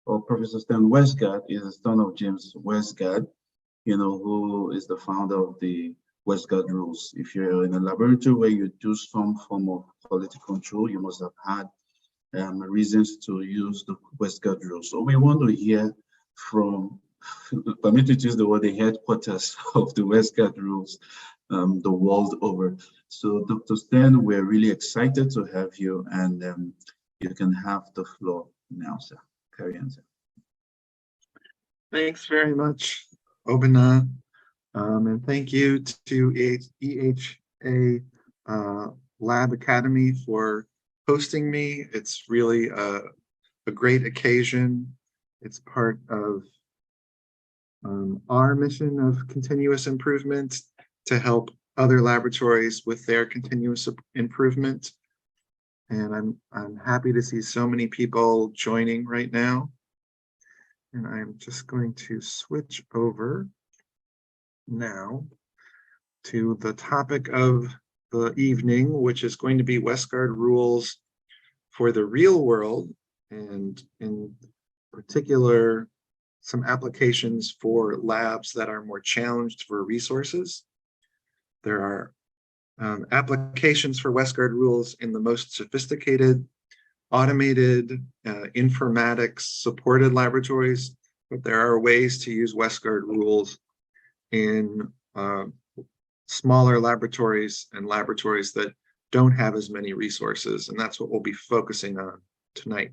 or Professor Stan Westgard is the son of James Westgard, who is the founder of the Westgard Rules. If you're in a laboratory where you do some form of quality control, you must have had reasons to use the Westgard Rules. So we want to hear from, permit me to use the word, the headquarters of the Westgard Rules the world over. So Dr. Stan, we're really excited to have you, and you can have the floor now, sir. Carry on, sir. Thanks very much, Obina, and thank you to EHA Lab Academy for hosting me. It's really a great occasion. It's part of our mission of continuous improvement to help other laboratories with their continuous improvement. And I'm happy to see so many people joining right now. And I'm just going to switch over now to the topic of the evening, which is going to be Westgard rules for the real world, and in particular, some applications for labs that are more challenged for resources. There are applications for Westgard rules in the most sophisticated, automated, informatics supported laboratories, but there are ways to use Westgard rules in smaller laboratories and laboratories that don't have as many resources, and that's what we'll be focusing on tonight.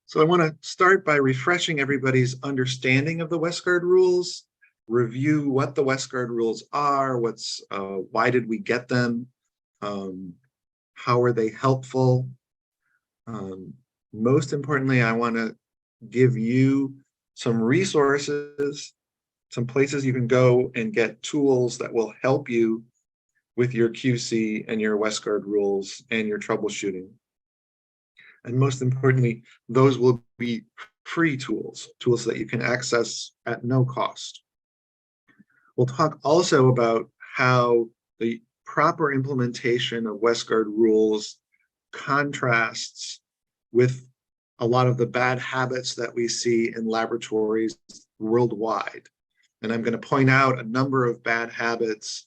So I want to start by refreshing everybody's understanding of the Westgard rules, review what the Westgard rules are, why did we get them, how are they helpful. Most importantly, I want to give you some resources, some places you can go and get tools that will help you with your QC and your Westgard rules and your troubleshooting. And most importantly, those will be free tools that you can access at no cost. We'll talk also about how the proper implementation of Westgard rules contrasts with a lot of the bad habits that we see in laboratories worldwide. And I'm going to point out a number of bad habits.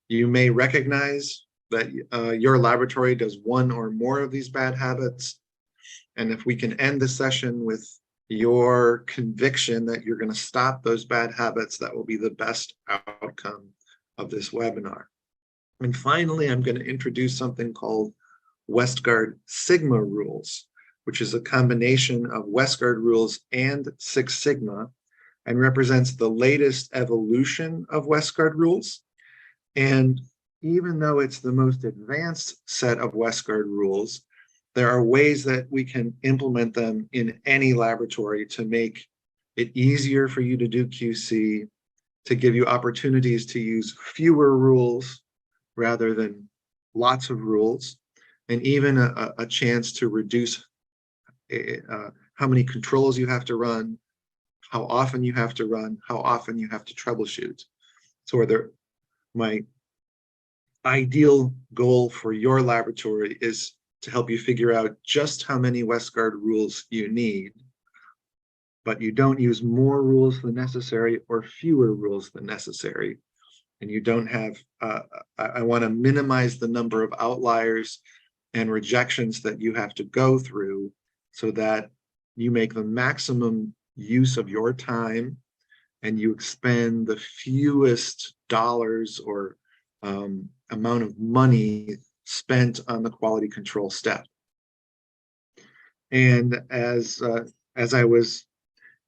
You may recognize that your laboratory does one or more of these bad habits. And if we can end the session with your conviction that you're going to stop those bad habits, that will be the best outcome of this webinar. And finally, I'm going to introduce something called Westgard Sigma rules, which is a combination of Westgard rules and Six Sigma, and represents the latest evolution of Westgard rules. And even though it's the most advanced set of Westgard rules, there are ways that we can implement them in any laboratory to make it easier for you to do QC, to give you opportunities to use fewer rules rather than lots of rules, and even a chance to reduce how many controls you have to run, how often you have to run, how often you have to troubleshoot. So my ideal goal for your laboratory is to help you figure out just how many Westgard rules you need, but you don't use more rules than necessary or fewer rules than necessary. And you don't have, I want to minimize the number of outliers and rejections that you have to go through so that you make the maximum use of your time and you expend the fewest dollars or amount of money spent on the quality control step. And as I was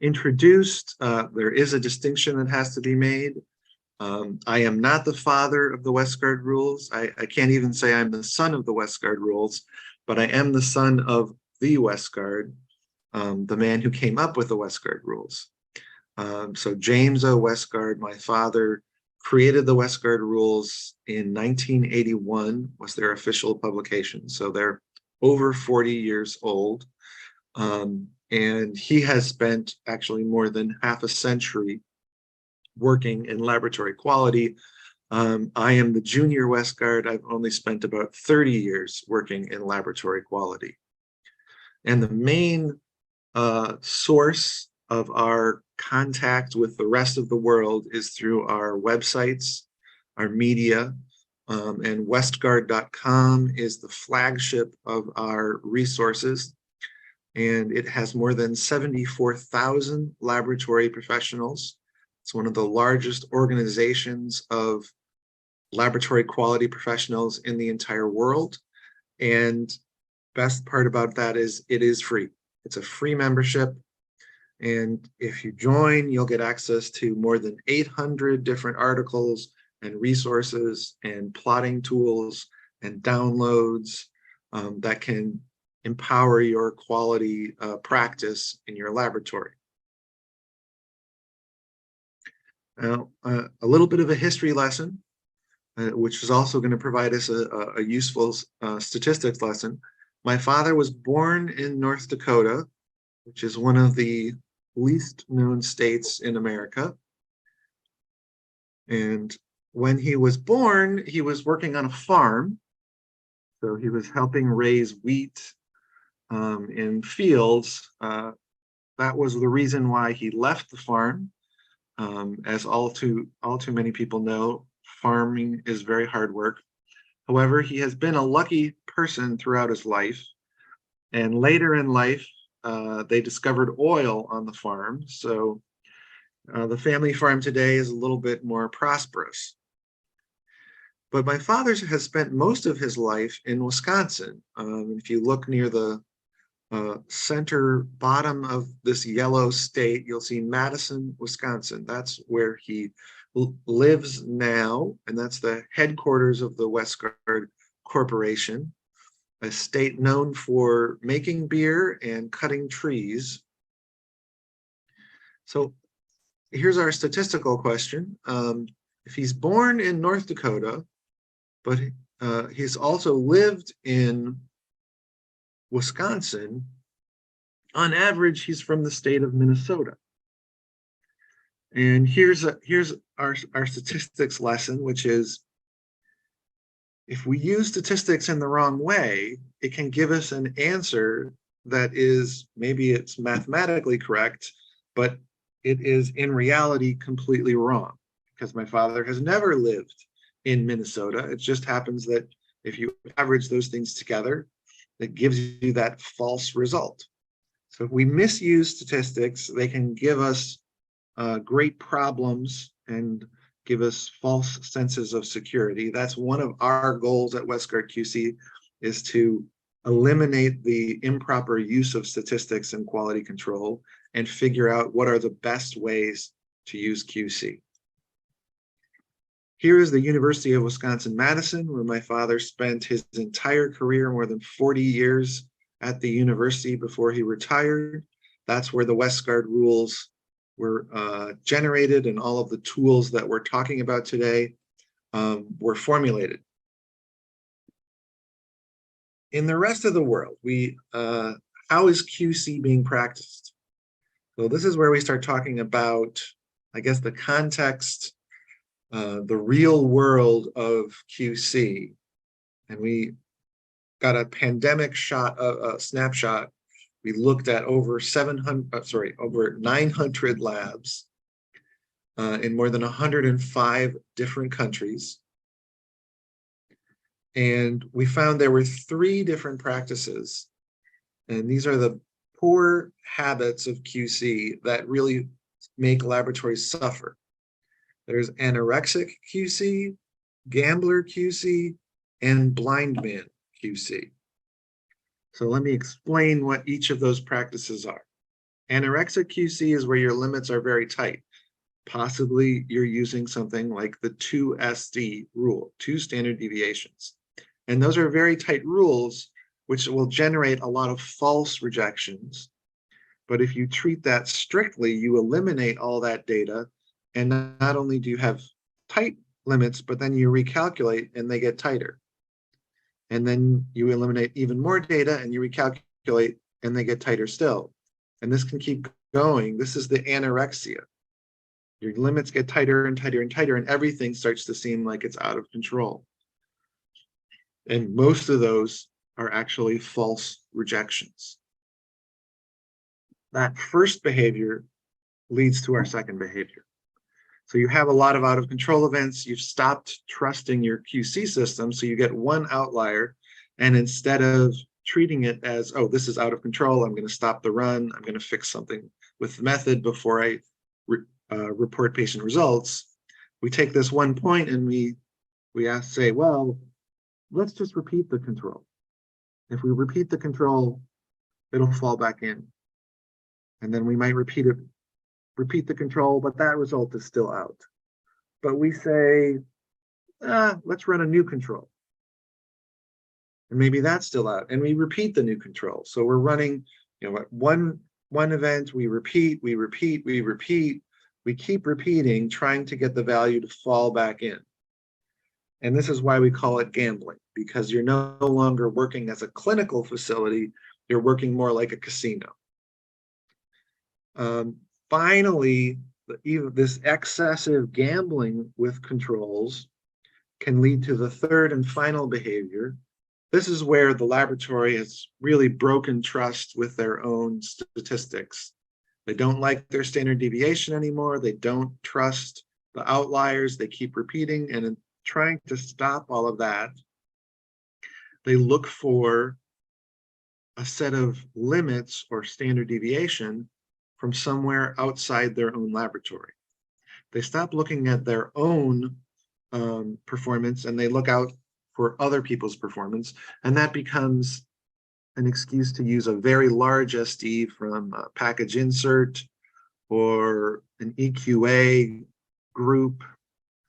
introduced, there is a distinction that has to be made. I am not the father of the Westgard rules. I can't even say I'm the son of the Westgard rules, but I am the son of the Westgard, the man who came up with the Westgard rules. So James O. Westgard, my father, created the Westgard rules in 1981, was their official publication. So they're over 40 years old. And he has spent actually more than half a century working in laboratory quality. I am the junior Westgard. I've only spent about 30 years working in laboratory quality. And the main source of our contact with the rest of the world is through our websites, our media, and Westgard.com is the flagship of our resources. And it has more than 74,000 laboratory professionals. It's one of the largest organizations of laboratory quality professionals in the entire world. And best part about that is it is free. It's a free membership. And if you join, you'll get access to more than 800 different articles and resources and plotting tools and downloads that can empower your quality practice in your laboratory. Now, a little bit of a history lesson, which is also going to provide us a useful statistics lesson. My father was born in North Dakota, which is one of the least known states in America. And when he was born, he was working on a farm. So he was helping raise wheat in fields. That was the reason why he left the farm. As all too many people know, farming is very hard work. However, he has been a lucky person throughout his life. And later in life, they discovered oil on the farm. So the family farm today is a little bit more prosperous. But my father has spent most of his life in Wisconsin. If you look near the center bottom of this yellow state, you'll see Madison, Wisconsin. That's where he lives now, and that's the headquarters of the Westgard Corporation, a state known for making beer and cutting trees. So here's our statistical question. If he's born in North Dakota, but he's also lived in Wisconsin, on average, he's from the state of Minnesota. And here's our statistics lesson, which is if we use statistics in the wrong way, it can give us an answer that is, maybe it's mathematically correct, but it is in reality completely wrong, because my father has never lived in Minnesota. It just happens that if you average those things together, it gives you that false result. So if we misuse statistics, they can give us great problems and give us false senses of security. That's one of our goals at Westgard QC, is to eliminate the improper use of statistics in quality control and figure out what are the best ways to use QC. Here is the University of Wisconsin-Madison, where my father spent his entire career, more than 40 years at the university before he retired. That's where the Westgard rules were generated, and all of the tools that we're talking about today were formulated. In the rest of the world, how is QC being practiced? So this is where we start talking about, I guess, the context, the real world of QC. And we got a pandemic snapshot. We looked at over 900 labs in more than 105 different countries. And we found there were 3 different practices. And these are the poor habits of QC that really make laboratories suffer. There's anorexic QC, gambler QC, and blind man QC. So let me explain what each of those practices are. Anorexic QC is where your limits are very tight. Possibly you're using something like the 2SD rule, 2 standard deviations. And those are very tight rules, which will generate a lot of false rejections. But if you treat that strictly, you eliminate all that data. And not only do you have tight limits, but then you recalculate and they get tighter. And then you eliminate even more data and you recalculate and they get tighter still. And this can keep going. This is the anorexia. Your limits get tighter and tighter and tighter, and everything starts to seem like it's out of control. And most of those are actually false rejections. that first behavior leads to our second behavior. So you have a lot of out of control events. You've stopped trusting your QC system. So you get one outlier. And instead of treating it as, oh, this is out of control, I'm going to stop the run, I'm going to fix something with the method before I report patient results, we take this one point and we say, well, let's just repeat the control. If we repeat the control, it'll fall back in. And then we might repeat the control, but that result is still out. But we say, let's run a new control. And maybe that's still out. And we repeat the new control. So we're running, one event, we repeat, we keep repeating, trying to get the value to fall back in. And this is why we call it gambling, because you're no longer working as a clinical facility, you're working more like a casino. Finally, this excessive gambling with controls can lead to the third and final behavior. This is where the laboratory has really broken trust with their own statistics. They don't like their standard deviation anymore. They don't trust the outliers. They keep repeating, and in trying to stop all of that, they look for a set of limits or standard deviation from somewhere outside their own laboratory. They stop looking at their own performance and they look out for other people's performance, and that becomes an excuse to use a very large SD from a package insert or an EQA group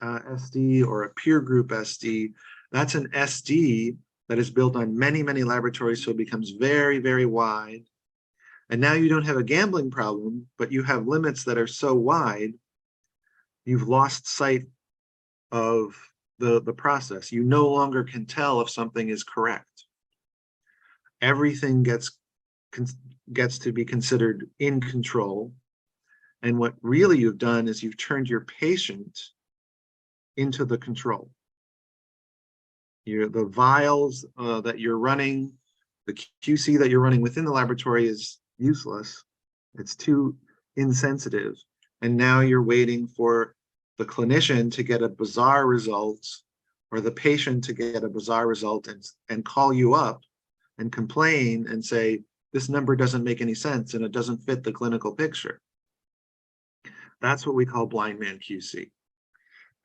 SD or a peer group SD. That's an SD that is built on many, many laboratories, so it becomes very, very wide. And now you don't have a gambling problem, but you have limits that are so wide, you've lost sight of the process. You no longer can tell if something is correct. Everything gets to be considered in control. And what really you've done is you've turned your patient into the control. The vials that you're running, the QC that you're running within the laboratory is useless. It's too insensitive. And now you're waiting for the clinician to get a bizarre result or the patient to get a bizarre result and call you up and complain and say, this number doesn't make any sense and it doesn't fit the clinical picture. That's what we call blind man QC.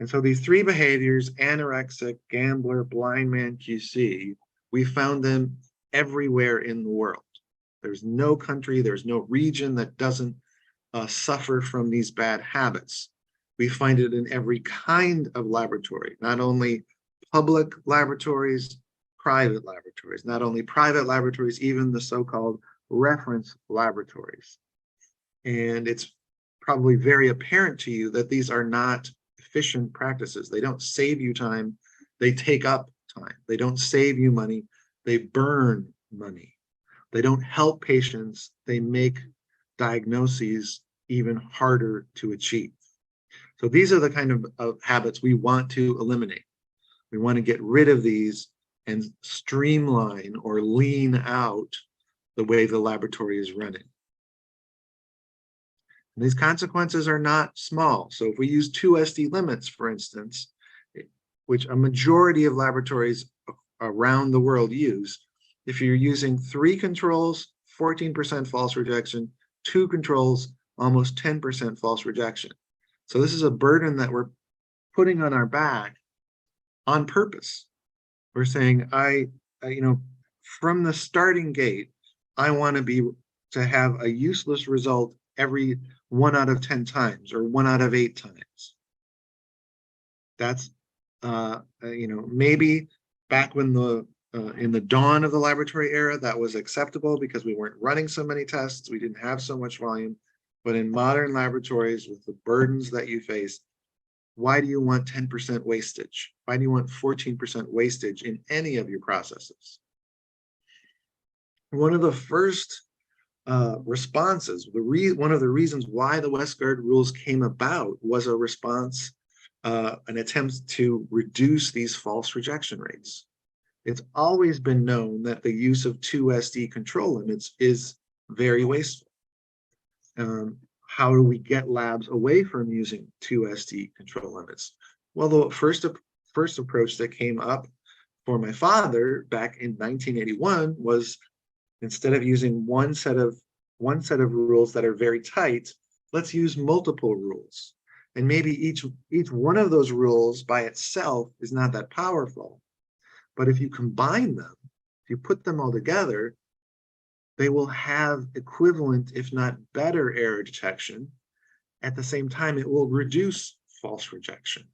And so these three behaviors, anorexic, gambler, blind man QC, we found them everywhere in the world. There's no country, there's no region that doesn't suffer from these bad habits. We find it in every kind of laboratory, not only public laboratories, private laboratories, not only private laboratories, even the so-called reference laboratories. And it's probably very apparent to you that these are not efficient practices. They don't save you time, they take up time. They don't save you money, they burn money. They don't help patients, they make diagnoses even harder to achieve. So these are the kind of habits we want to eliminate. We want to get rid of these and streamline or lean out the way the laboratory is running. And these consequences are not small. So if we use 2 SD limits, for instance, which a majority of laboratories around the world use, if you're using 3 controls, 14% false rejection, 2 controls, almost 10% false rejection. So this is a burden that we're putting on our back on purpose. We're saying, from the starting gate, I want to have a useless result every 1 out of 10 times or 1 out of 8 times. That's, maybe back when in the dawn of the laboratory era, that was acceptable because we weren't running so many tests, we didn't have so much volume. But in modern laboratories, with the burdens that you face, why do you want 10% wastage? Why do you want 14% wastage in any of your processes? One of the first responses, one of the reasons why the Westgard rules came about was a response, an attempt to reduce these false rejection rates. It's always been known that the use of 2 SD control limits is very wasteful. How do we get labs away from using 2SD control limits? Well, the first approach that came up for my father back in 1981 was, instead of using one set of rules that are very tight, let's use multiple rules. And maybe each one of those rules by itself is not that powerful. But if you combine them, if you put them all together, they will have equivalent, if not better, error detection. At the same time, it will reduce false rejection.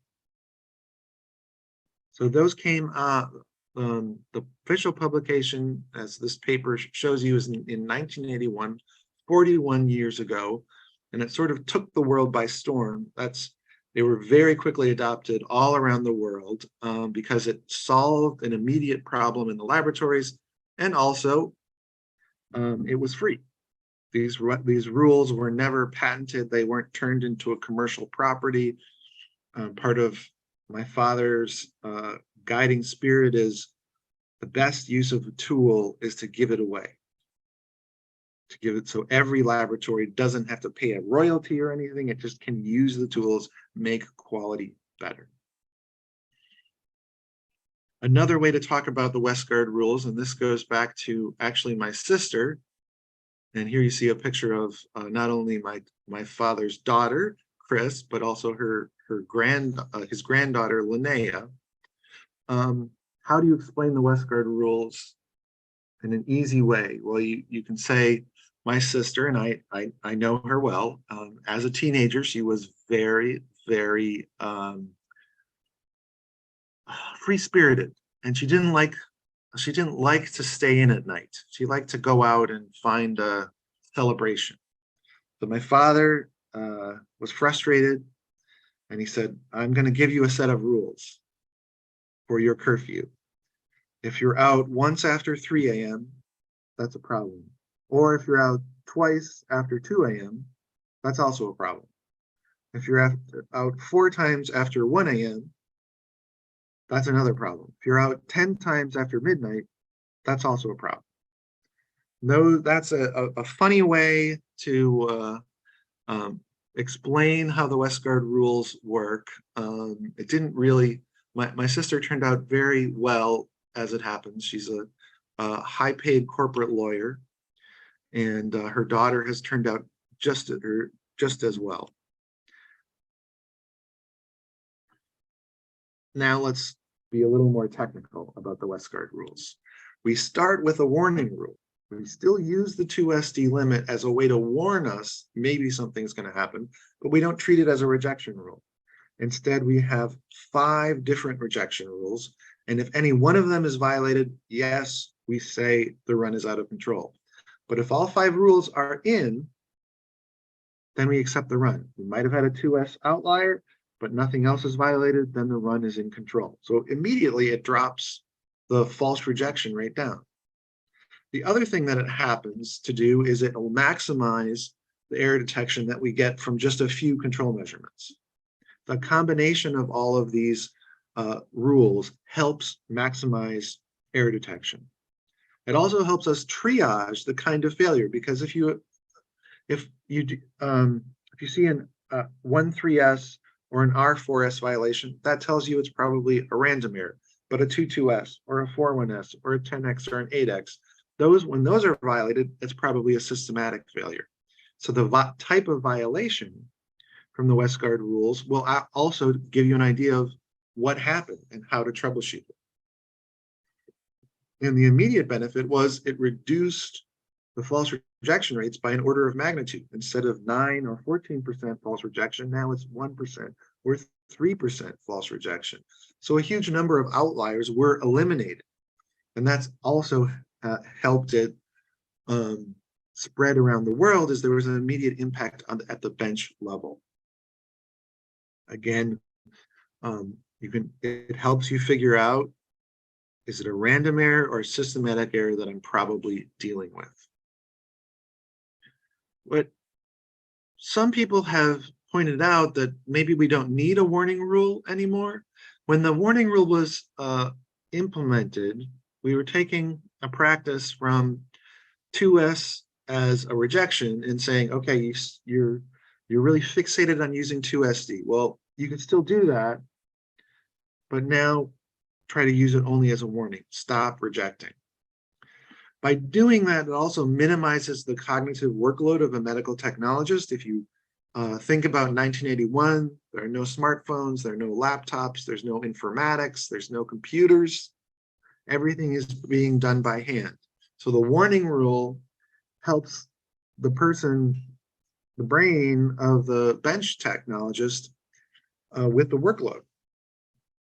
So those came up. The official publication, as this paper shows you, is in 1981, 41 years ago, and it sort of took the world by storm. They were very quickly adopted all around the world because it solved an immediate problem in the laboratories, and also it was free. These rules were never patented. They weren't turned into a commercial property. Part of my father's guiding spirit is the best use of a tool is to give it away. To give it so every laboratory doesn't have to pay a royalty or anything. It just can use the tools, make quality better. Another way to talk about the Westgard rules, and this goes back to actually my sister. And here you see a picture of not only my father's daughter, Chris, but also his granddaughter, Linnea. How do you explain the Westgard rules in an easy way? Well, you can say, my sister, and I know her well, as a teenager, she was very, very free-spirited, and she didn't like to stay in at night. She liked to go out and find a celebration. So my father was frustrated, and he said, I'm going to give you a set of rules for your curfew. If you're out once after 3 a.m., that's a problem. Or if you're out twice after 2 a.m., that's also a problem. If you're out 4 times after 1 a.m., that's another problem. If you're out 10 times after midnight, that's also a problem. No, that's a funny way to explain how the Westgard rules work. It didn't really, my sister turned out very well, as it happens. She's a high-paid corporate lawyer, and her daughter has turned out just as well. Now let's be a little more technical about the Westgard rules. We start with a warning rule. We still use the 2SD limit as a way to warn us maybe something's going to happen, but we don't treat it as a rejection rule. Instead, we have 5 different rejection rules, and if any one of them is violated, yes, we say the run is out of control. But if all 5 rules are in, then we accept the run. We might have had a 2S outlier, but nothing else is violated, then the run is in control. So immediately it drops the false rejection rate down. The other thing that it happens to do is it will maximize the error detection that we get from just a few control measurements. The combination of all of these rules helps maximize error detection. It also helps us triage the kind of failure, because if you see an 1.3S or an R4S violation, that tells you it's probably a random error. But a 2.2S or a 4.1S or a 10X or an 8X, when those are violated, it's probably a systematic failure. So the type of violation from the Westgard rules will also give you an idea of what happened and how to troubleshoot it. And the immediate benefit was it reduced the false rejection rates by an order of magnitude. Instead of 9 or 14% false rejection, now it's 1% or 3% false rejection. So a huge number of outliers were eliminated. And that's also helped it spread around the world, as there was an immediate impact at the bench level. Again, it helps you figure out, is it a random error or a systematic error that I'm probably dealing with? But some people have pointed out that maybe we don't need a warning rule anymore. When the warning rule was implemented, we were taking a practice from 2S as a rejection and saying, okay, you're really fixated on using 2SD. Well, you can still do that, but now try to use it only as a warning. Stop rejecting. By doing that, it also minimizes the cognitive workload of a medical technologist. If you think about 1981, there are no smartphones, there are no laptops, there's no informatics, there's no computers. Everything is being done by hand. So the warning rule helps the person, the brain of the bench technologist with the workload.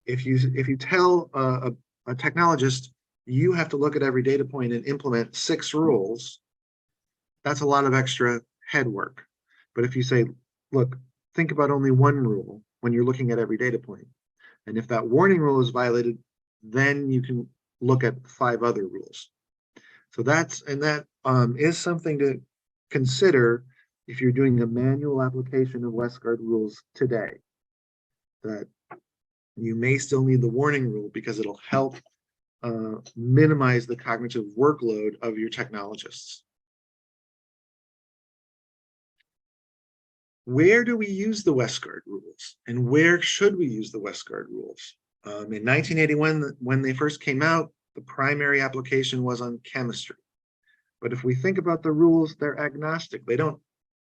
If you tell a technologist, you have to look at every data point and implement 6 rules, that's a lot of extra head work. But if you say, look, think about only 1 rule when you're looking at every data point, and if that warning rule is violated, then you can look at 5 other rules. So that is something to consider if you're doing a manual application of Westgard rules today, that you may still need the warning rule because it'll help minimize the cognitive workload of your technologists. Where do we use the Westgard rules, and where should we use the Westgard rules? In 1981, when they first came out, the primary application was on chemistry. But if we think about the rules, they're agnostic. They don't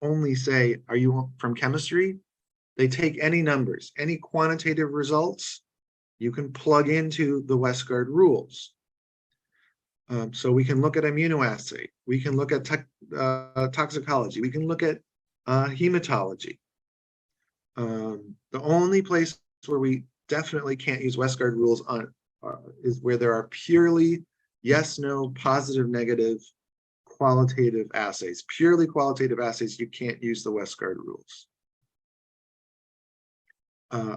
only say, are you from chemistry? They take any numbers, any quantitative results, you can plug into the Westgard rules. So we can look at immunoassay, we can look at toxicology, we can look at hematology. The only place where we definitely can't use Westgard rules on is where there are purely yes, no, positive, negative, qualitative assays. Purely qualitative assays, you can't use the Westgard rules.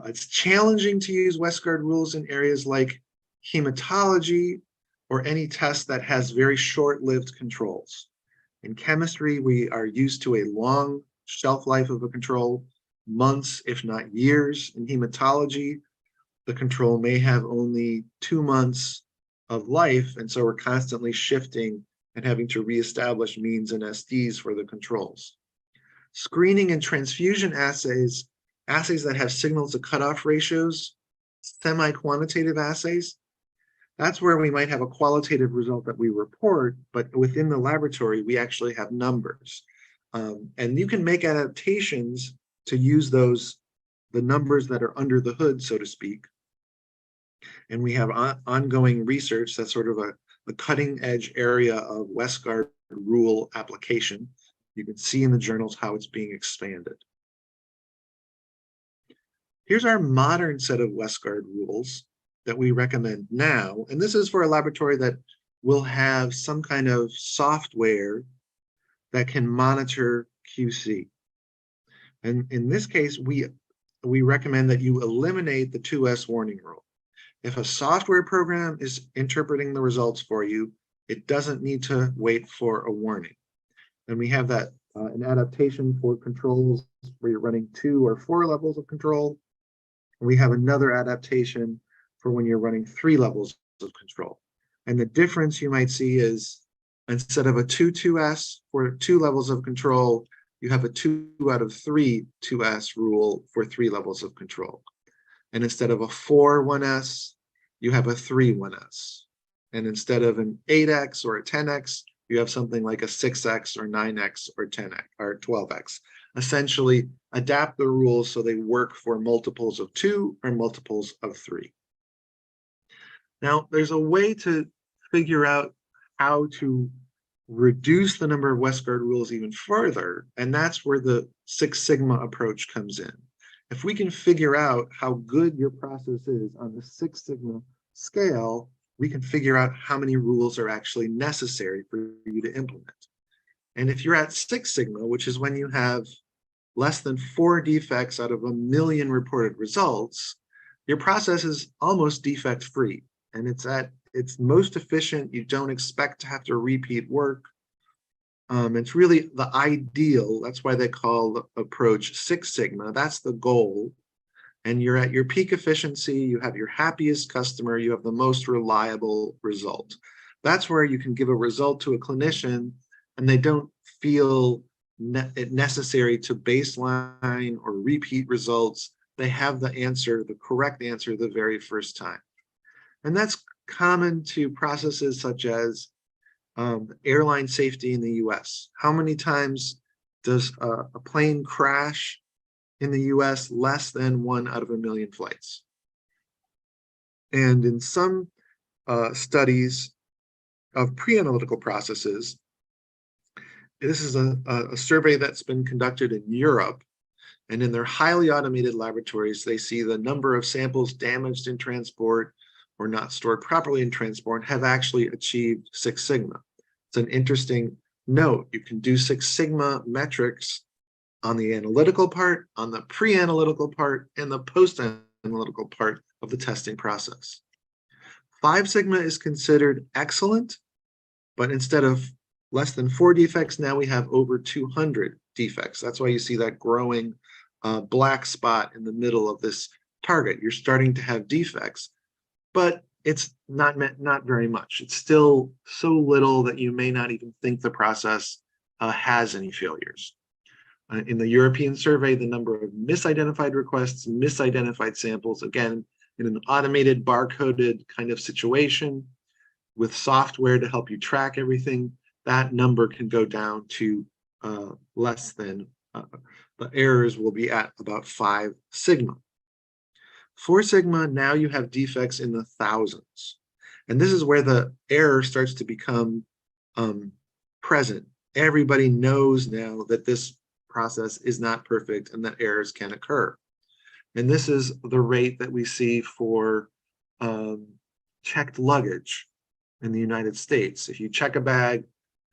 It's challenging to use Westgard rules in areas like hematology or any test that has very short-lived controls. In chemistry, we are used to a long shelf life of a control, months, if not years. In hematology, the control may have only 2 months of life, and so we're constantly shifting and having to reestablish means and SDs for the controls. Screening and transfusion assays that have signal to cutoff ratios, semi-quantitative assays, that's where we might have a qualitative result that we report, but within the laboratory, we actually have numbers. And you can make adaptations to use the numbers that are under the hood, so to speak. And we have ongoing research that's sort of a cutting edge area of Westgard rule application. You can see in the journals how it's being expanded. Here's our modern set of Westgard rules that we recommend now. And this is for a laboratory that will have some kind of software that can monitor QC. And in this case, we recommend that you eliminate the 2S warning rule. If a software program is interpreting the results for you, it doesn't need to wait for a warning. And we have that an adaptation for controls where you're running 2 or 4 levels of control. We have another adaptation for when you're running 3 levels of control. And the difference you might see is instead of a 2-2S for 2 levels of control, you have a 2 out of 3 2S rule for 3 levels of control. And instead of a 4-1S, you have a 3-1S. And instead of an 8X or a 10X, you have something like a 6X or 9X or 10X or 12X. Essentially, adapt the rules so they work for multiples of 2 or multiples of 3. Now, there's a way to figure out how to reduce the number of Westgard rules even further, and that's where the Six Sigma approach comes in. If we can figure out how good your process is on the Six Sigma scale, we can figure out how many rules are actually necessary for you to implement. And if you're at 6 Sigma, which is when you have less than 4 defects out of 1 million reported results, your process is almost defect-free. And it's at its most efficient. You don't expect to have to repeat work. It's really the ideal. That's why they call the approach 6 Sigma. That's the goal. And you're at your peak efficiency. You have your happiest customer. You have the most reliable result. That's where you can give a result to a clinician and they don't feel it necessary to baseline or repeat results. They have the answer, the correct answer, the very first time. And that's common to processes such as airline safety in the US. How many times does a plane crash in the US? Less than 1 out of a million flights. And in some studies of pre-analytical processes, this is a survey that's been conducted in Europe, and in their highly automated laboratories, they see the number of samples damaged in transport or not stored properly in transport have actually achieved 6 sigma. It's an interesting note. You can do 6 sigma metrics on the analytical part, on the pre-analytical part, and the post-analytical part of the testing process. 5 sigma is considered excellent, but instead of less than 4 defects, now we have over 200 defects. That's why you see that growing black spot in the middle of this target. You're starting to have defects, but it's not very much. It's still so little that you may not even think the process has any failures. In the European survey, the number of misidentified requests, misidentified samples, again, in an automated barcoded kind of situation with software to help you track everything, that number can go down to less than, the errors will be at about 5 sigma. 4 sigma, now you have defects in the thousands. And this is where the error starts to become present. Everybody knows now that this process is not perfect and that errors can occur. And this is the rate that we see for checked luggage in the United States. If you check a bag,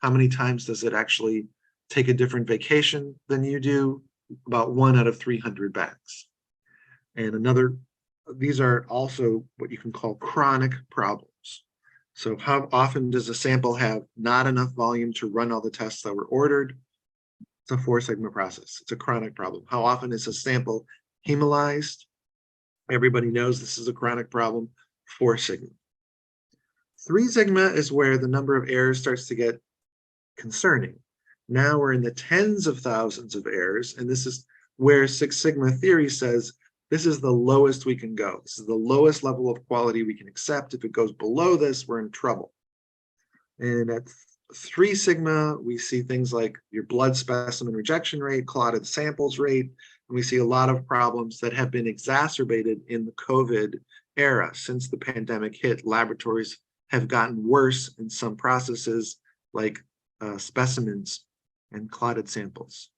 how many times does it actually take a different vacation than you do? About 1 out of 300 bags. And these are also what you can call chronic problems. So how often does a sample have not enough volume to run all the tests that were ordered? It's a 4 sigma process. It's a chronic problem. How often is a sample hemolyzed? Everybody knows this is a chronic problem. 4 sigma. 3 sigma is where the number of errors starts to get concerning. Now we're in the tens of thousands of errors, and this is where 6 sigma theory says this is the lowest we can go. This is the lowest level of quality we can accept. If it goes below this, we're in trouble. And at 3 sigma, we see things like your blood specimen rejection rate, clotted samples rate, and we see a lot of problems that have been exacerbated in the COVID era. Since the pandemic hit, laboratories have gotten worse in some processes like specimens and clotted samples.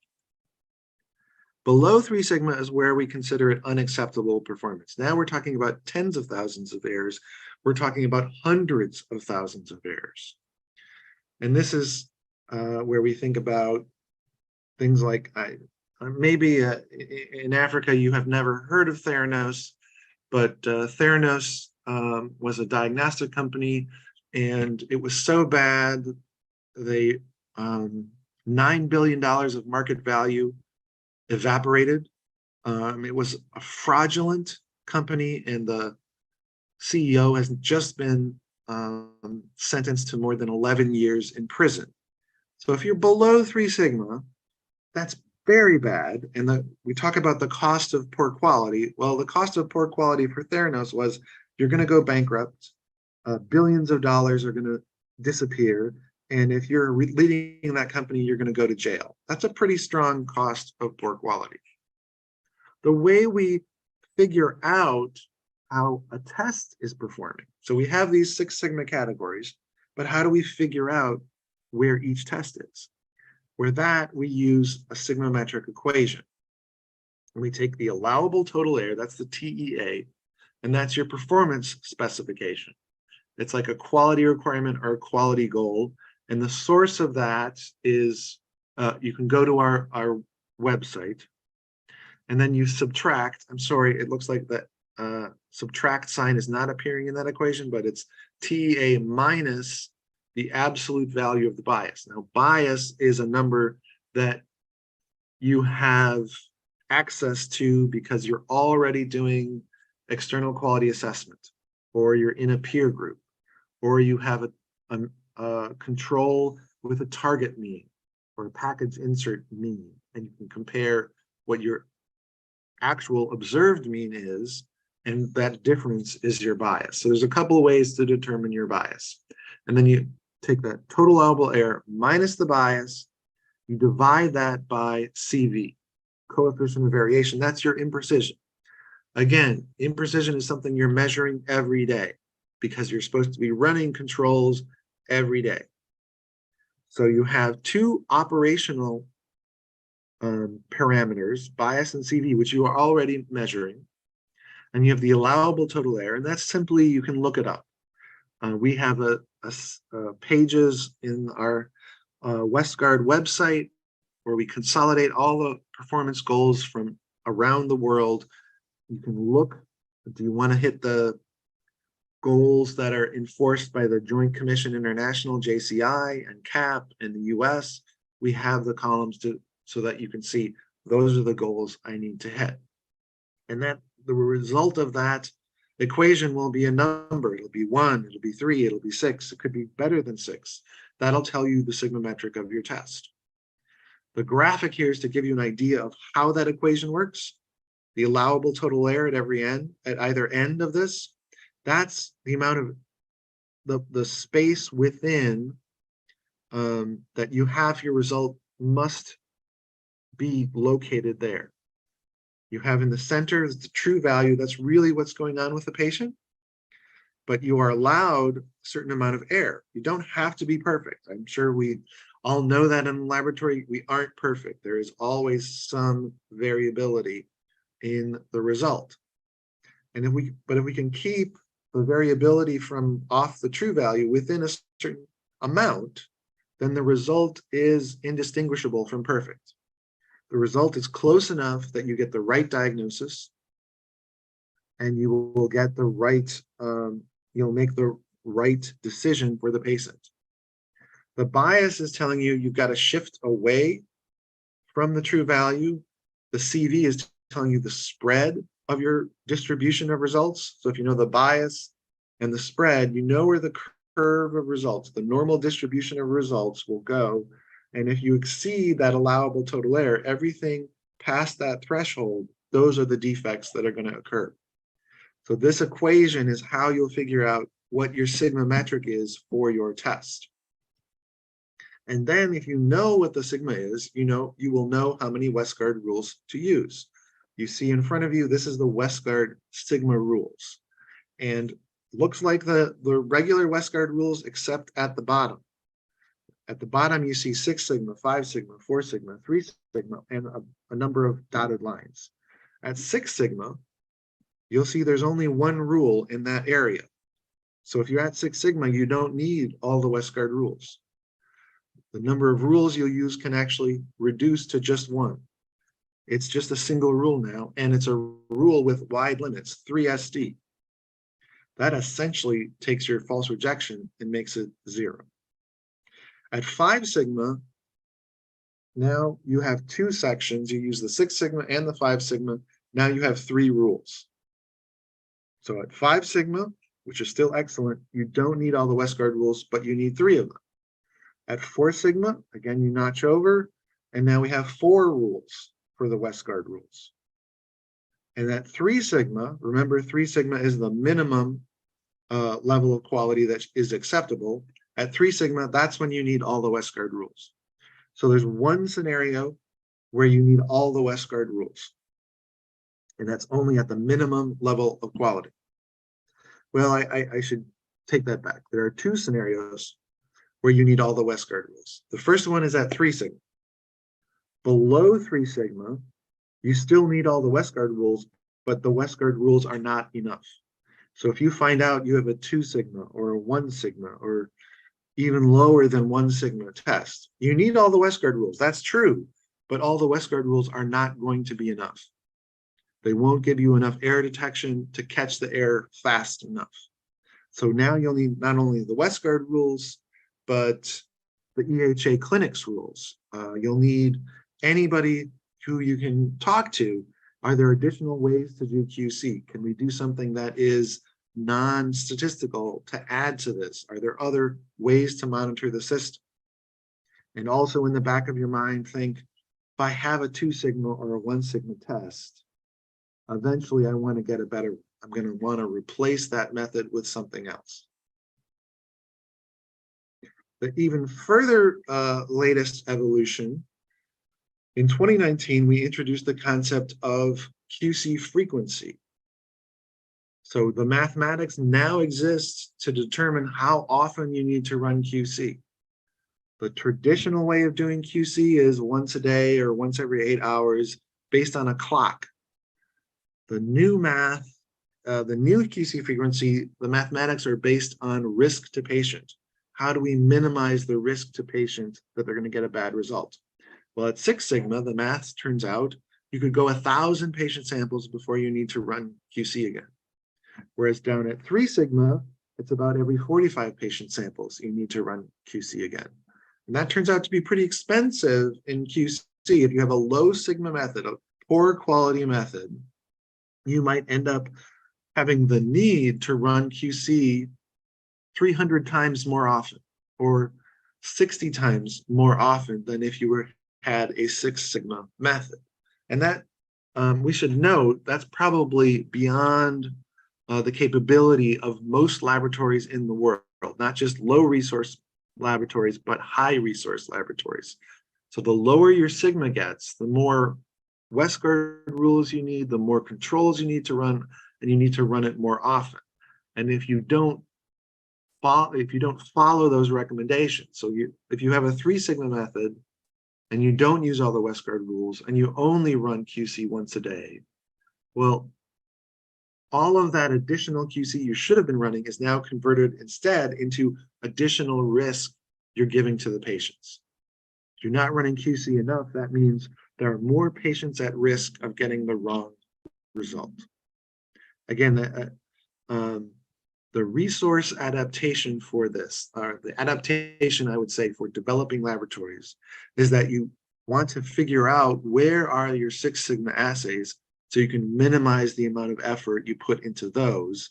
Below 3 sigma is where we consider it unacceptable performance. Now we're talking about tens of thousands of errors. We're talking about hundreds of thousands of errors. And this is where we think about things like, maybe in Africa you have never heard of Theranos, but Theranos was a diagnostic company, and it was so bad, they $9 billion of market value evaporated. It was a fraudulent company, and the CEO has just been sentenced to more than 11 years in prison. So if you're below 3 sigma, that's very bad. And we talk about the cost of poor quality. Well, the cost of poor quality for Theranos was you're going to go bankrupt, billions of dollars are going to disappear, and if you're leading that company, you're going to go to jail. That's a pretty strong cost of poor quality. The way we figure out how a test is performing. So we have these 6 sigma categories, but how do we figure out where each test is? For that, we use a sigma-metric equation. And we take the allowable total error, that's the TEA, and that's your performance specification. It's like a quality requirement or a quality goal. And the source of that is, you can go to our website, and then you subtract. I'm sorry, it looks like that subtract sign is not appearing in that equation, but it's TEA minus the absolute value of the bias. Now, bias is a number that you have access to because you're already doing external quality assessment, or you're in a peer group, or you have a control with a target mean, or a package insert mean, and you can compare what your actual observed mean is, and that difference is your bias. So there's a couple of ways to determine your bias. And then you take that total allowable error minus the bias, you divide that by CV, coefficient of variation. That's your imprecision. Again, imprecision is something you're measuring every day because you're supposed to be running controls every day. So you have two operational parameters, bias and CV, which you are already measuring. And you have the allowable total error, and that's simply, you can look it up. We have pages in our Westgard website where we consolidate all the performance goals from around the world. You can look, do you want to hit the goals that are enforced by the Joint Commission International, JCI, and CAP in the US? We have the columns so that you can see those are the goals I need to hit. And that the result of that equation will be a number. It'll be 1, it'll be 3, it'll be 6. It could be better than 6. That'll tell you the sigma metric of your test. The graphic here is to give you an idea of how that equation works. The allowable total error at every end, at either end of this, that's the amount of the space within that you have your result must be located there. You have in the center is the true value. That's really what's going on with the patient. But you are allowed a certain amount of error. You don't have to be perfect. I'm sure we all know that in the laboratory, we aren't perfect. There is always some variability in the result. And if we can keep the variability from off the true value within a certain amount, then the result is indistinguishable from perfect. The result is close enough that you get the right diagnosis and you will get the right, you'll make the right decision for the patient. The bias is telling you you've got to shift away from the true value. The CV is telling you the spread of your distribution of results. So if you know the bias and the spread, you know where the curve of results, the normal distribution of results will go. And if you exceed that allowable total error, everything past that threshold, those are the defects that are going to occur. So this equation is how you'll figure out what your sigma metric is for your test. And then if you know what the sigma is, you will know how many Westgard rules to use. You see in front of you, this is the Westgard sigma rules. And looks like the regular Westgard rules, except at the bottom. At the bottom, you see 6 sigma, 5 sigma, 4 sigma, 3 sigma, and a number of dotted lines. At 6 sigma, you'll see there's only one rule in that area. So if you're at 6 sigma, you don't need all the Westgard rules. The number of rules you'll use can actually reduce to just one. It's just a single rule now, and it's a rule with wide limits, 3 SD. That essentially takes your false rejection and makes it 0. At 5 sigma, now you have 2 sections. You use the 6 sigma and the 5 sigma. Now you have 3 rules. So at 5 sigma, which is still excellent, you don't need all the Westgard rules, but you need 3 of them. At 4 sigma, again, you notch over, and now we have 4 rules for the Westgard rules. And at 3 sigma, remember 3 sigma is the minimum level of quality that is acceptable. At 3 sigma, that's when you need all the Westgard rules. So there's one scenario where you need all the Westgard rules. And that's only at the minimum level of quality. Well, I should take that back. There are 2 scenarios where you need all the Westgard rules. The first one is at 3 sigma. Below 3 sigma, you still need all the Westgard rules, but the Westgard rules are not enough. So if you find out you have a 2 sigma or a 1 sigma or even lower than 1 sigma test, you need all the Westgard rules. That's true, but all the Westgard rules are not going to be enough. They won't give you enough error detection to catch the error fast enough. So now you'll need not only the Westgard rules, but the EHA Clinics rules. You'll need anybody who you can talk to. Are there additional ways to do QC? Can we do something that is non-statistical to add to this? Are there other ways to monitor the system? And also in the back of your mind, think, if I have a 2 sigma or a 1 sigma test, eventually I want to get a better, I'm going to want to replace that method with something else. The even further latest evolution, in 2019, we introduced the concept of QC frequency. So the mathematics now exists to determine how often you need to run QC. The traditional way of doing QC is once a day or once every 8 hours based on a clock. The new math, the new QC frequency, the mathematics are based on risk to patient. How do we minimize the risk to patient that they're going to get a bad result? Well, at 6 sigma, the math turns out you could go 1,000 patient samples before you need to run QC again. Whereas down at 3 sigma, it's about every 45 patient samples you need to run QC again. And that turns out to be pretty expensive in QC. If you have a low sigma method, a poor quality method, you might end up having the need to run QC 300 times more often, or 60 times more often than if you had a 6 sigma method. And that we should note that's probably beyond the capability of most laboratories in the world, not just low resource laboratories, but high resource laboratories. So the lower your sigma gets, the more Westgard rules you need, the more controls you need to run, and you need to run it more often. And if you don't follow those recommendations, so if you have a 3 sigma method and you don't use all the Westgard rules and you only run QC once a day, well, all of that additional QC you should have been running is now converted instead into additional risk you're giving to the patients. If you're not running QC enough, that means there are more patients at risk of getting the wrong result. Again, the resource adaptation for this, or the adaptation, I would say, for developing laboratories, is that you want to figure out where are your 6 sigma assays so you can minimize the amount of effort you put into those.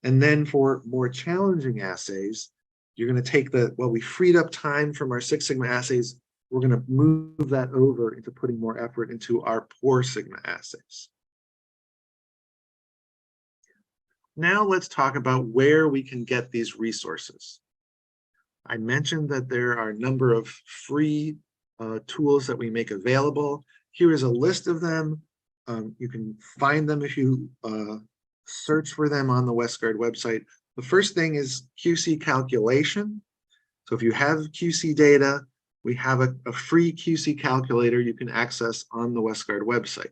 And then for more challenging assays, you're going to take we freed up time from our 6 sigma assays, we're going to move that over into putting more effort into our poor sigma assays. Now let's talk about where we can get these resources. I mentioned that there are a number of free tools that we make available. Here is a list of them. You can find them if you search for them on the Westgard website. The first thing is QC calculation. So if you have QC data, we have a free QC calculator you can access on the Westgard website.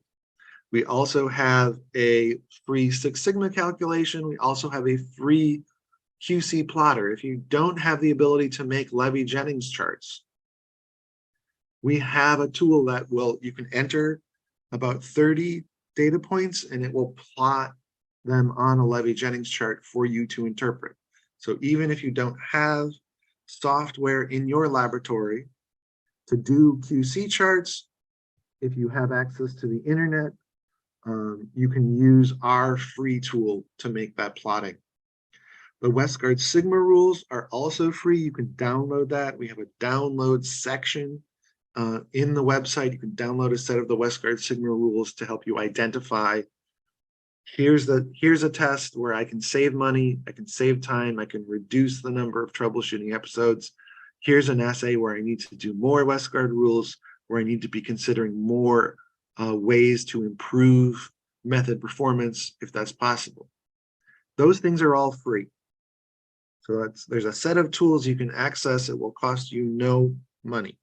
We also have a free 6 sigma calculation. We also have a free QC plotter. If you don't have the ability to make Levy-Jennings charts, we have a tool that you can enter about 30 data points and it will plot them on a Levy-Jennings chart for you to interpret. So even if you don't have software in your laboratory to do QC charts, if you have access to the internet, you can use our free tool to make that plotting. The Westgard Sigma rules are also free. You can download that. We have a download section in the website. You can download a set of the Westgard Sigma rules to help you identify, here's a test where I can save money, I can save time, I can reduce the number of troubleshooting episodes. Here's an assay where I need to do more Westgard rules, where I need to be considering more ways to improve method performance if that's possible. Those things are all free. So there's a set of tools you can access. It will cost you no money.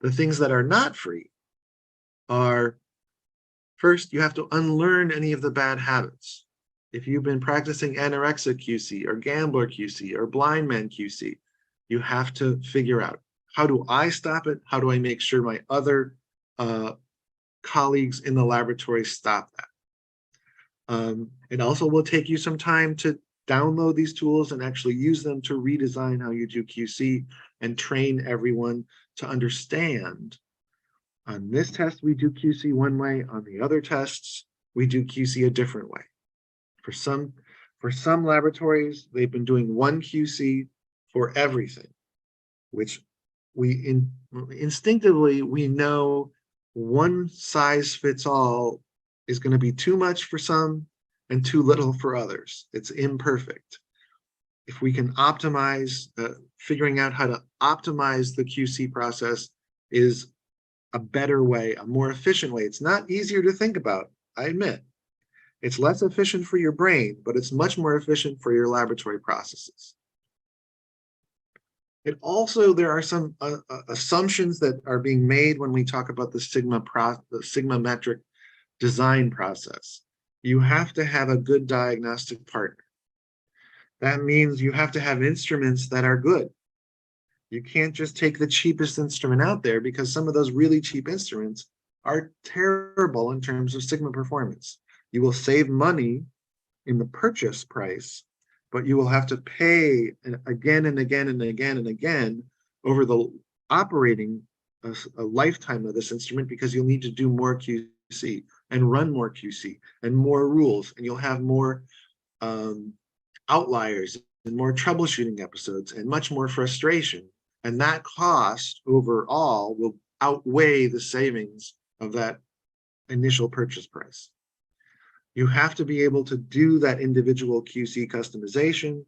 The things that are not free are, first, you have to unlearn any of the bad habits. If you've been practicing anorexic QC or gambler QC or blind man QC, you have to figure out, how do I stop it? How do I make sure my other colleagues in the laboratory stop that? It also will take you some time to download these tools and actually use them to redesign how you do QC and train everyone to understand. On this test, we do QC one way. On the other tests, we do QC a different way. For some laboratories, they've been doing one QC for everything, which instinctively, we know one size fits all is going to be too much for some and too little for others. It's imperfect. If we can optimize, figuring out how to optimize the QC process is a better way, a more efficient way. It's not easier to think about, I admit. It's less efficient for your brain, but it's much more efficient for your laboratory processes. It also, there are some assumptions that are being made when we talk about the sigma metric design process. You have to have a good diagnostic partner. That means you have to have instruments that are good. You can't just take the cheapest instrument out there, because some of those really cheap instruments are terrible in terms of sigma performance. You will save money in the purchase price, but you will have to pay again and again and again and again over the operating a lifetime of this instrument, because you'll need to do more QC and run more QC and more rules, and you'll have more outliers and more troubleshooting episodes and much more frustration. And that cost overall will outweigh the savings of that initial purchase price. You have to be able to do that individual QC customization.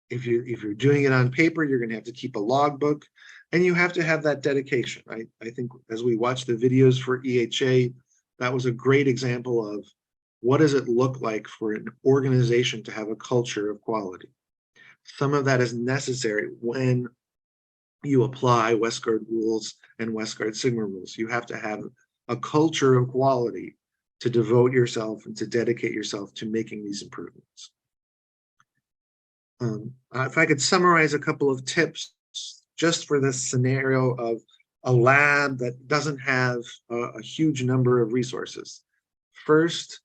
If you're doing it on paper, you're going to have to keep a logbook, and you have to have that dedication. I think as we watch the videos for EHA, that was a great example of what does it look like for an organization to have a culture of quality. Some of that is necessary when you apply Westgard rules and Westgard Sigma rules. You have to have a culture of quality to devote yourself and to dedicate yourself to making these improvements. If I could summarize a couple of tips just for this scenario of a lab that doesn't have a huge number of resources. First,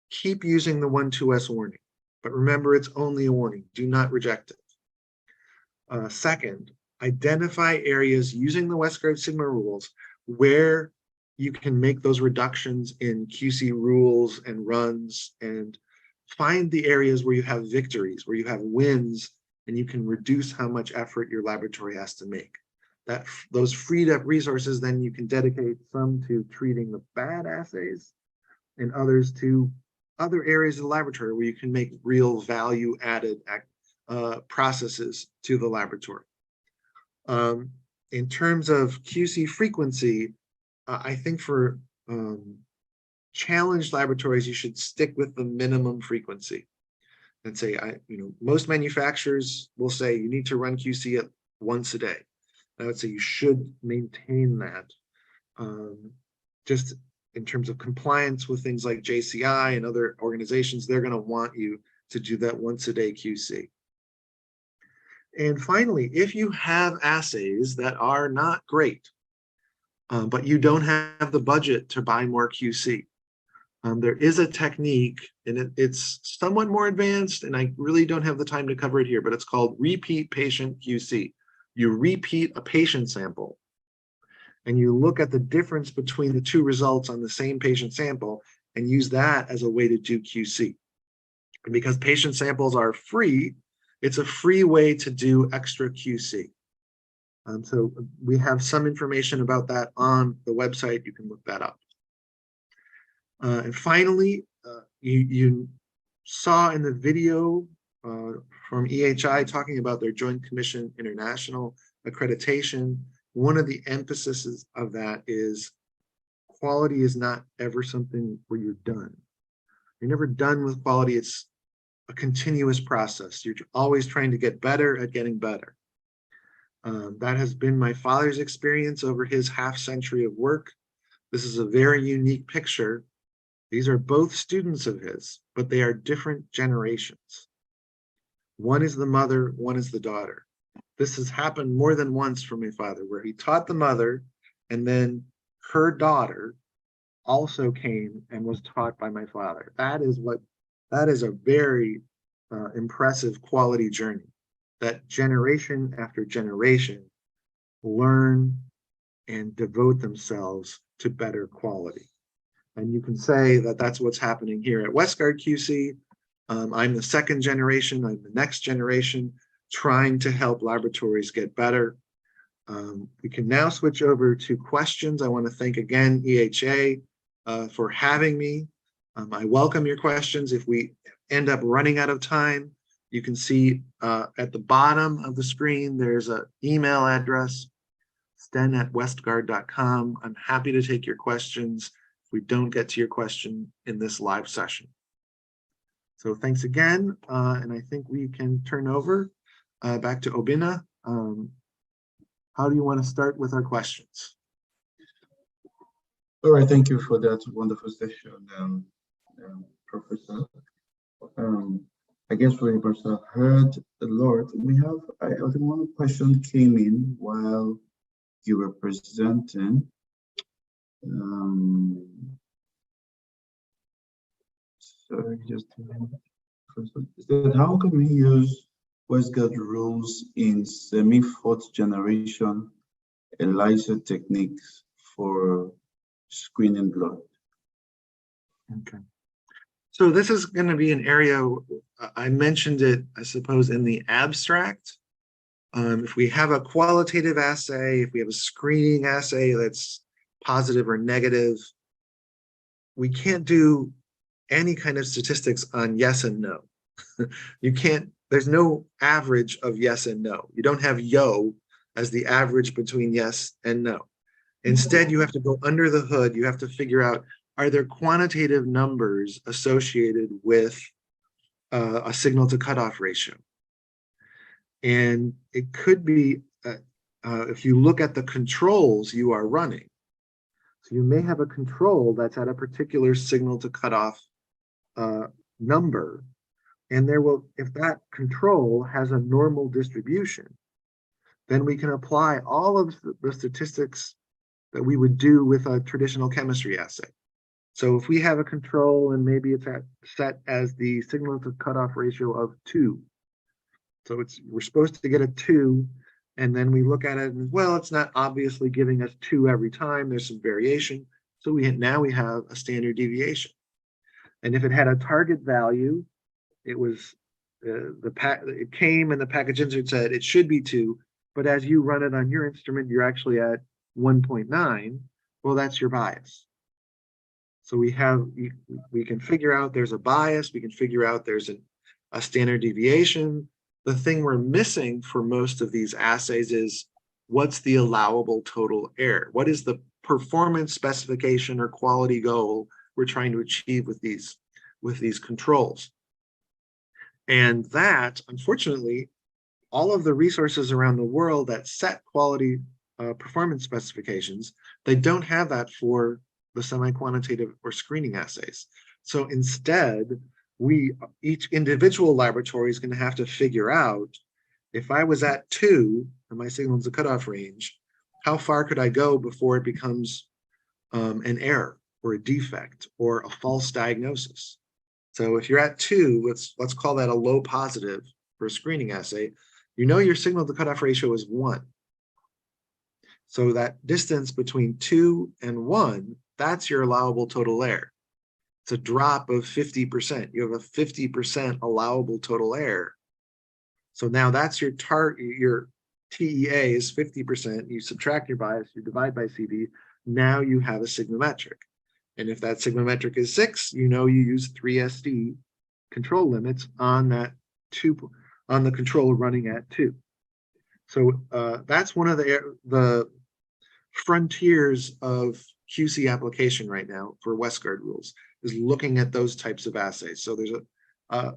keep using the 1-2S warning, but remember it's only a warning. Do not reject it. Second, identify areas using the Westgard Sigma rules where you can make those reductions in QC rules and runs, and find the areas where you have victories, where you have wins, and you can reduce how much effort your laboratory has to make. Those freed up resources, then you can dedicate some to treating the bad assays and others to other areas of the laboratory where you can make real value added processes to the laboratory. In terms of QC frequency, I think for challenged laboratories, you should stick with the minimum frequency and say, most manufacturers will say you need to run QC at once a day. I would say you should maintain that, just in terms of compliance with things like JCI and other organizations. They're going to want you to do that once a day QC. And finally, if you have assays that are not great, but you don't have the budget to buy more QC, there is a technique, and it's somewhat more advanced, and I really don't have the time to cover it here, but it's called repeat patient QC. You repeat a patient sample, and you look at the difference between the two results on the same patient sample and use that as a way to do QC. And because patient samples are free, it's a free way to do extra QC. So we have some information about that on the website. You can look that up. And finally, you saw in the video from EHI talking about their Joint Commission International accreditation. One of the emphases of that is quality is not ever something where you're done. You're never done with quality. It's a continuous process. You're always trying to get better at getting better. That has been my father's experience over his half-century of work. This is a very unique picture. These are both students of his, but they are different generations. One is the mother, one is the daughter. This has happened more than once for my father, where he taught the mother, and then her daughter also came and was taught by my father. That is a very impressive quality journey, that generation after generation learn and devote themselves to better quality. And you can say that that's what's happening here at Westgard QC. I'm the second generation, I'm the next generation, trying to help laboratories get better. We can now switch over to questions. I want to thank again EHA for having me. I welcome your questions. If we end up running out of time, you can see at the bottom of the screen, there's an email address, sten@westgard.com. I'm happy to take your questions if we don't get to your question in this live session. So thanks again, and I think we can turn over back to Obina. How do you want to start with our questions? All right, thank you for that wonderful session, Professor. I guess we must have heard a lot. I think one question came in while you were presenting. Sorry, just a minute. Is that how can we use Westgard rules in semi-fourth generation ELISA techniques for screening blood? Okay. So this is going to be an area, I mentioned it, I suppose, in the abstract. If we have a qualitative assay, if we have a screening assay that's positive or negative, we can't do any kind of statistics on yes and no. You can't, there's no average of yes and no. You don't have yo as the average between yes and no. Instead, you have to go under the hood. You have to figure out, are there quantitative numbers associated with a signal to cutoff ratio? And it could be, if you look at the controls you are running, so you may have a control that's at a particular signal to cutoff number, and there will, if that control has a normal distribution, then we can apply all of the statistics that we would do with a traditional chemistry assay. So if we have a control and maybe it's set as the signal to cutoff ratio of 2, so we're supposed to get a 2, and then we look at it and, well, it's not obviously giving us 2 every time. There's some variation. So now we have a standard deviation. And if it had a target value, it was it came and the package insert said it should be 2, but as you run it on your instrument, you're actually at 1.9. Well, that's your bias. So we can figure out there's a bias. We can figure out there's a standard deviation. The thing we're missing for most of these assays is what's the allowable total error? What is the performance specification or quality goal we're trying to achieve with these controls? And that, unfortunately, all of the resources around the world that set quality performance specifications, they don't have that for the semi-quantitative or screening assays. So instead, each individual laboratory is going to have to figure out, if I was at 2 and my signal to cutoff range, how far could I go before it becomes an error or a defect or a false diagnosis? So if you're at 2, let's call that a low positive for a screening assay, you know your signal to cutoff ratio is 1. So that distance between 2 and 1, that's your allowable total error. It's a drop of 50%. You have a 50% allowable total error. So now that's your target, your TEA is 50%. You subtract your bias, you divide by CV. Now you have a sigmametric. And if that sigmametric is 6, you know you use 3 SD control limits on that on the control running at 2. So that's one of the frontiers of QC application right now for Westgard rules, is looking at those types of assays. So there's a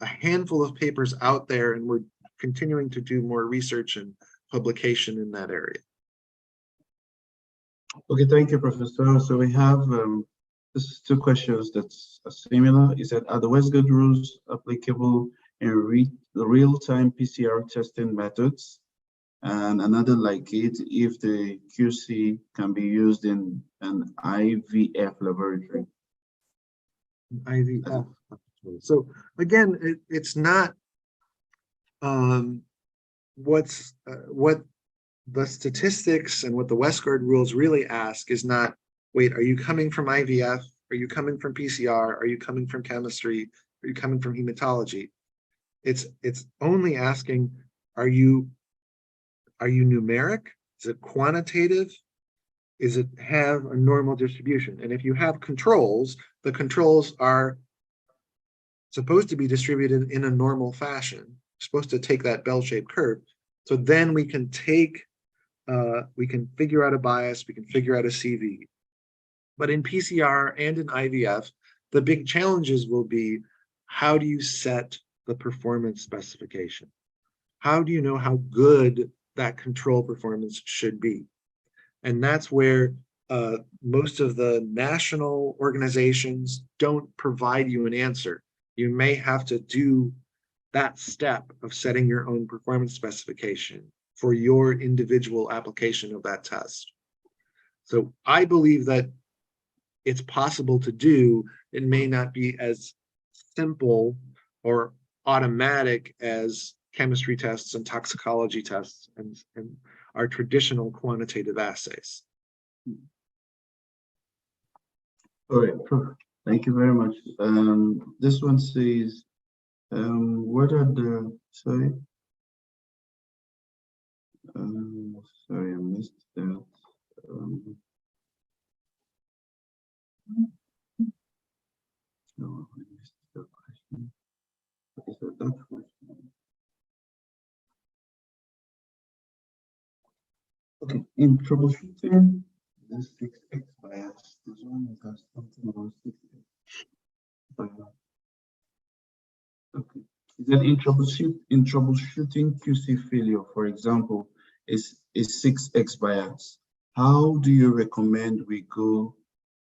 handful of papers out there, and we're continuing to do more research and publication in that area. Okay, thank you, Professor. So we have this is 2 questions that's similar. Is that, are the Westgard rules applicable in real-time PCR testing methods? And another like it, if the QC can be used in an IVF laboratory. IVF. So again, it's not what the statistics and what the Westgard rules really ask is not, wait, are you coming from IVF? Are you coming from PCR? Are you coming from chemistry? Are you coming from hematology? It's only asking, are you numeric? Is it quantitative? Is it have a normal distribution? And if you have controls, the controls are supposed to be distributed in a normal fashion, supposed to take that bell-shaped curve. So then we can we can figure out a bias, we can figure out a CV. But in PCR and in IVF, the big challenges will be, how do you set the performance specification? How do you know how good that control performance should be? And that's where most of the national organizations don't provide you an answer. You may have to do that step of setting your own performance specification for your individual application of that test. So I believe that it's possible to do. It may not be as simple or automatic as chemistry tests and toxicology tests and our traditional quantitative assays. All right, thank you very much. This one says, what are the, sorry, sorry, I missed that. No, I missed the question. What is that question? Okay, in troubleshooting, this 6x bias, this one has something about 6x. Okay. Is that in troubleshooting QC failure, for example, is 6x bias? How do you recommend we go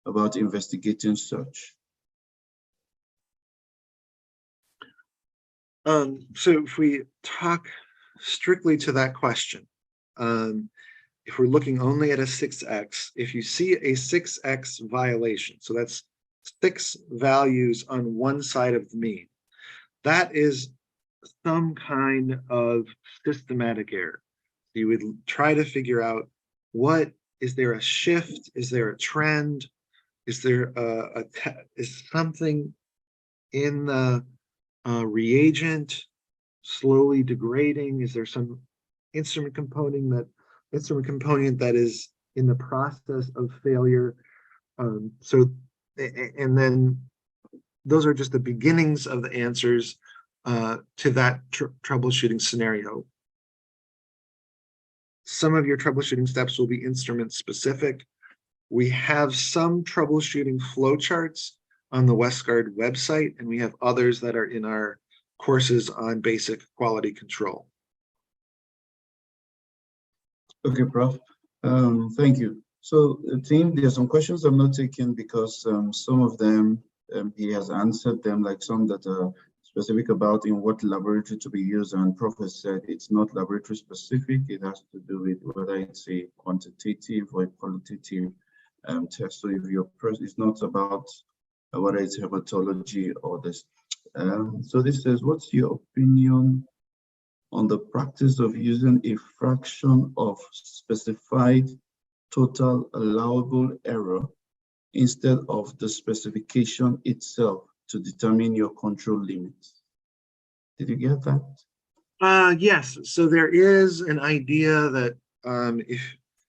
about investigating such? So if we talk strictly to that question, if we're looking only at a 6x, if you see a 6x violation, so that's 6 values on one side of the mean, that is some kind of systematic error. You would try to figure out, what is there a shift? Is there a trend? Is there is something in the reagent slowly degrading? Is there some instrument component that is in the process of failure? And then those are just the beginnings of the answers to that troubleshooting scenario. Some of your troubleshooting steps will be instrument specific. We have some troubleshooting flowcharts on the Westgard website, and we have others that are in our courses on basic quality control. Okay, Prof. Thank you. So, team, there are some questions I'm not taking because some of them he has answered them, like some that are specific about in what laboratory to be used, and Prof has said it's not laboratory specific. It has to do with whether it's a quantitative or a qualitative test. So if your it's not about whether it's hematology or this. So this says, what's your opinion on the practice of using a fraction of specified total allowable error instead of the specification itself to determine your control limits? Did you get that? Yes. So there is an idea that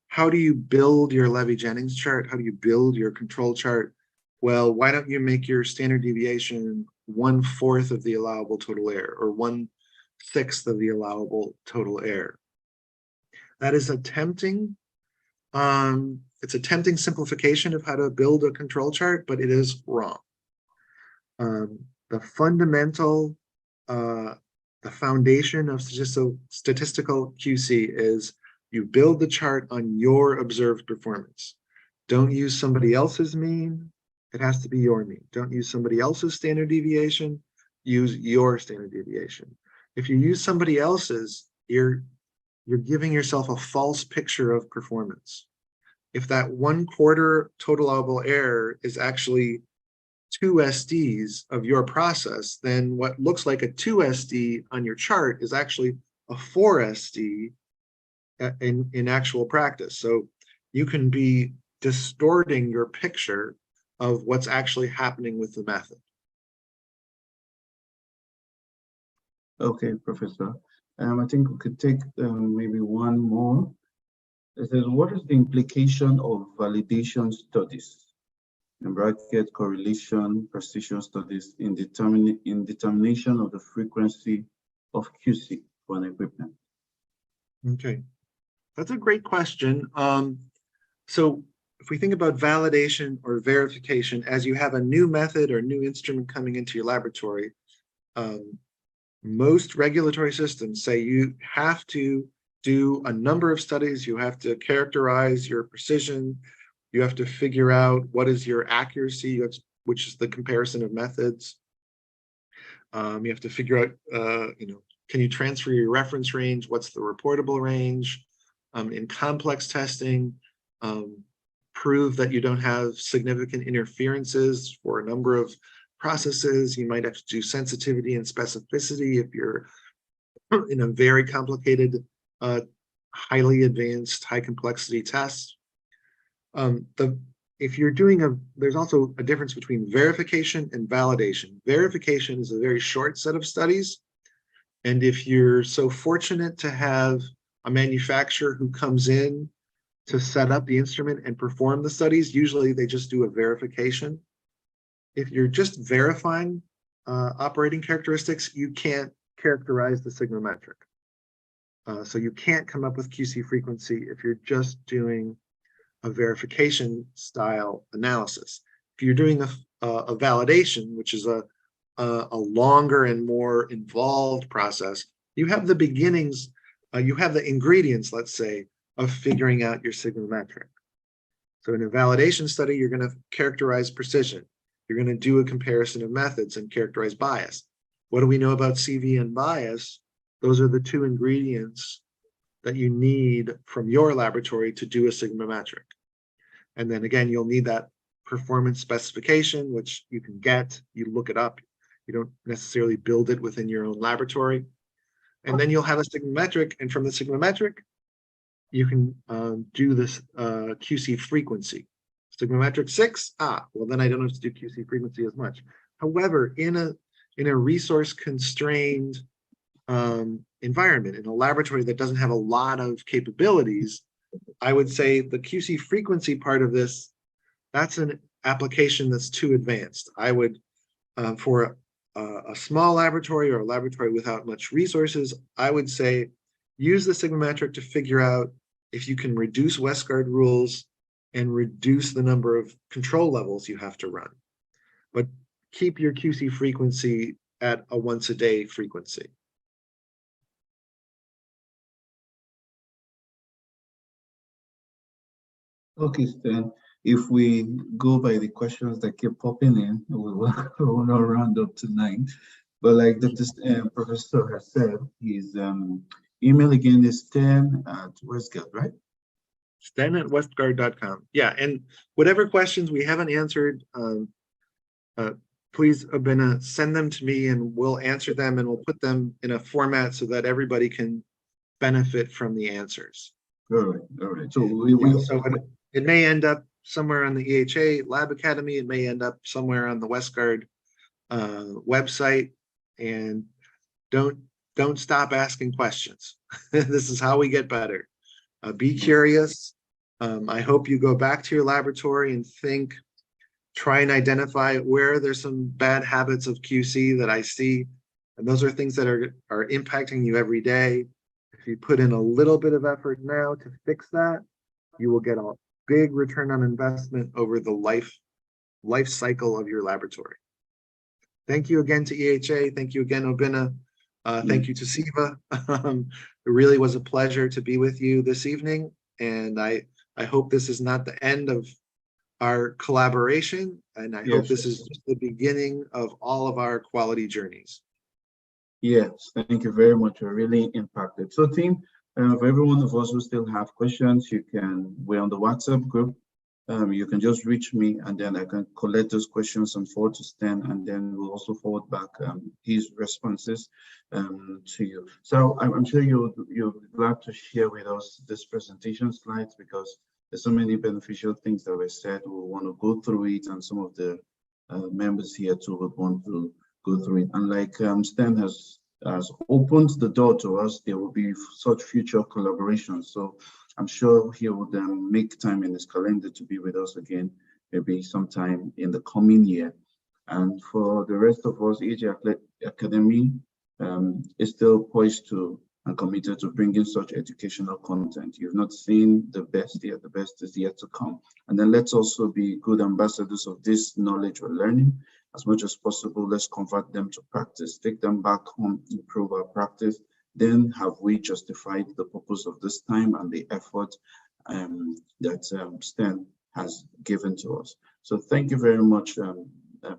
how do you build your Levy-Jennings chart? How do you build your control chart? Well, why don't you make your standard deviation 1/4 of the allowable total error, or 1/6 of the allowable total error? That is a tempting, it's a tempting simplification of how to build a control chart, but it is wrong. The fundamental, the foundation of statistical QC is you build the chart on your observed performance. Don't use somebody else's mean. It has to be your mean. Don't use somebody else's standard deviation. Use your standard deviation. If you use somebody else's, you're giving yourself a false picture of performance. If that 1/4 total allowable error is actually 2 SDs of your process, then what looks like a 2 SD on your chart is actually a 4 SD in actual practice. So you can be distorting your picture of what's actually happening with the method. Okay, Professor. I think we could take maybe one more. It says, what is the implication of validation studies, in bracket correlation precision studies, in determination of the frequency of QC for an equipment? Okay, that's a great question. So if we think about validation or verification, as you have a new method or new instrument coming into your laboratory, most regulatory systems say you have to do a number of studies, you have to characterize your precision, you have to figure out what is your accuracy, which is the comparison of methods. You have to figure out, can you transfer your reference range? What's the reportable range? In complex testing, prove that you don't have significant interferences for a number of processes. You might have to do sensitivity and specificity if you're in a very complicated, highly advanced, high complexity test. If you're doing there's also a difference between verification and validation. Verification is a very short set of studies. And if you're so fortunate to have a manufacturer who comes in to set up the instrument and perform the studies, usually they just do a verification. If you're just verifying operating characteristics, you can't characterize the sigma metric. So you can't come up with QC frequency if you're just doing a verification style analysis. If you're doing a validation, which is a longer and more involved process, you have the beginnings, you have the ingredients, let's say, of figuring out your sigma metric. So in a validation study, you're going to characterize precision. You're going to do a comparison of methods and characterize bias. What do we know about CV and bias? Those are the two ingredients that you need from your laboratory to do a sigma metric. And then again, you'll need that performance specification, which you can get, you look it up. You don't necessarily build it within your own laboratory. And then you'll have a sigma metric, and from the sigma metric, you can do this QC frequency. Sigma metric 6, well, then I don't have to do QC frequency as much. However, in a resource constrained environment, in a laboratory that doesn't have a lot of capabilities, I would say the QC frequency part of this, that's an application that's too advanced. I would, for a small laboratory or a laboratory without much resources, I would say use the sigma metric to figure out if you can reduce Westgard rules and reduce the number of control levels you have to run. But keep your QC frequency at a once-a-day frequency. Okay, Stan, if we go by the questions that keep popping in, we will not round up tonight. But like the professor has said, his email again is stan@Westgard, right? Stan@westgard.com. Yeah, and whatever questions we haven't answered, please, Abina, send them to me and we'll answer them, and we'll put them in a format so that everybody can benefit from the answers. All right. So so it may end up somewhere on the EHA Lab Academy. It may end up somewhere on the Westgard website. And don't stop asking questions. This is how we get better. Be curious. I hope you go back to your laboratory and try and identify where there's some bad habits of QC that I see. And those are things that are impacting you every day. If you put in a little bit of effort now to fix that, you will get a big return on investment over the life cycle of your laboratory. Thank you again to EHA. Thank you again, Obina. Thank you to Siva. It really was a pleasure to be with you this evening. And I hope this is not the end of our collaboration. And I hope this is just the beginning of all of our quality journeys. Yes, thank you very much. We're really impacted. So team, for every one of us who still have questions, we're on the WhatsApp group. You can just reach me, and then I can collect those questions and forward to Stan, and then we'll also forward back his responses to you. So I'm sure you're glad to share with us this presentation slides, because there's so many beneficial things that were said. We want to go through it, and some of the members here too would want to go through it. And like Stan has has opened the door to us. There will be such future collaborations. So I'm sure he would make time in his calendar to be with us again, maybe sometime in the coming year. And for the rest of us, EHA Academy is still poised to and committed to bringing such educational content. You've not seen the best yet, the best is yet to come. And then let's also be good ambassadors of this knowledge we're learning. As much as possible, let's convert them to practice, take them back home, improve our practice. Then have we justified the purpose of this time and the effort that STEM has given to us. So thank you very much,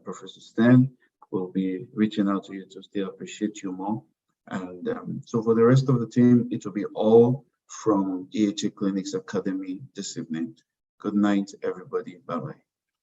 Professor Stan. We'll be reaching out to you to still appreciate you more. And so for the rest of the team, it will be all from EHA Clinics Academy this evening. Good night, everybody. Bye-bye.